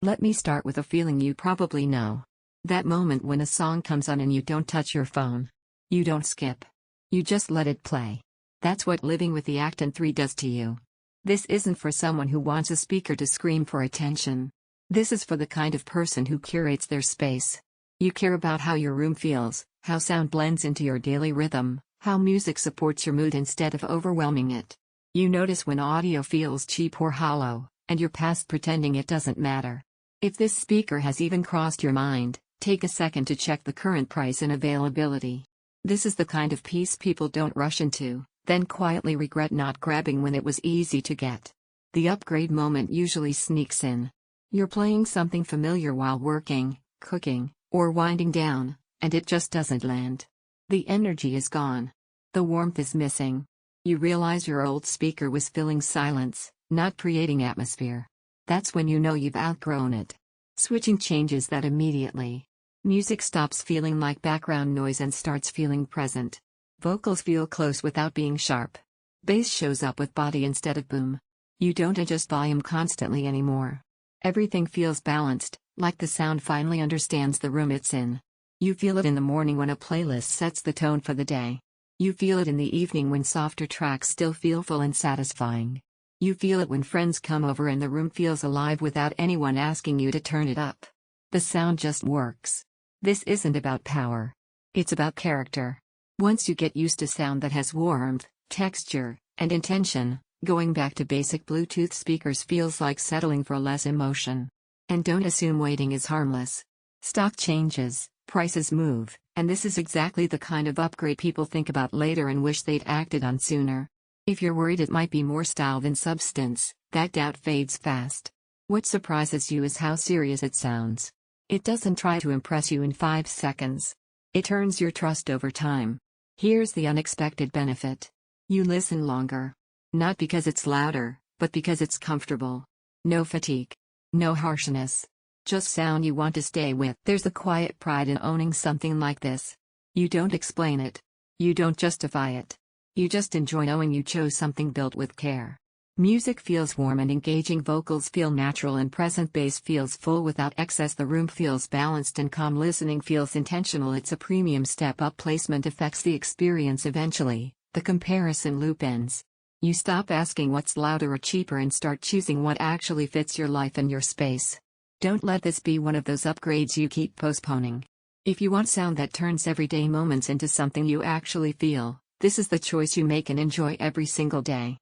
Let me start with a feeling you probably know. That moment when a song comes on and you don't touch your phone. You don't skip. You just let it play. That's what living with the Acton III does to you. This isn't for someone who wants a speaker to scream for attention. This is for the kind of person who curates their space. You care about how your room feels, how sound blends into your daily rhythm, how music supports your mood instead of overwhelming it. You notice when audio feels cheap or hollow, and you're past pretending it doesn't matter. If this speaker has even crossed your mind, take a second to check the current price and availability. This is the kind of peace people don't rush into, then quietly regret not grabbing when it was easy to get. The upgrade moment usually sneaks in. You're playing something familiar while working, cooking, or winding down, and it just doesn't land. The energy is gone. The warmth is missing. You realize your old speaker was filling silence, not creating atmosphere. That's when you know you've outgrown it. Switching changes that immediately. Music stops feeling like background noise and starts feeling present. Vocals feel close without being sharp. Bass shows up with body instead of boom. You don't adjust volume constantly anymore. Everything feels balanced, like the sound finally understands the room it's in. You feel it in the morning when a playlist sets the tone for the day. You feel it in the evening when softer tracks still feel full and satisfying. You feel it when friends come over and the room feels alive without anyone asking you to turn it up. The sound just works. This isn't about power. It's about character. Once you get used to sound that has warmth, texture, and intention, going back to basic Bluetooth speakers feels like settling for less emotion. And don't assume waiting is harmless. Stock changes, prices move, and this is exactly the kind of upgrade people think about later and wish they'd acted on sooner. If you're worried it might be more style than substance, that doubt fades fast. What surprises you is how serious it sounds. It doesn't try to impress you in 5 seconds. It earns your trust over time. Here's the unexpected benefit. You listen longer. Not because it's louder, but because it's comfortable. No fatigue. No harshness. Just sound you want to stay with. There's a quiet pride in owning something like this. You don't explain it. You don't justify it. You just enjoy knowing you chose something built with care. Music feels warm and engaging, vocals feel natural and present, bass feels full without excess, the room feels balanced and calm, listening feels intentional. It's a premium step up. Placement affects the experience eventually. The comparison loop ends. You stop asking what's louder or cheaper and start choosing what actually fits your life and your space. Don't let this be one of those upgrades you keep postponing. If you want sound that turns everyday moments into something you actually feel, this is the choice you make and enjoy every single day.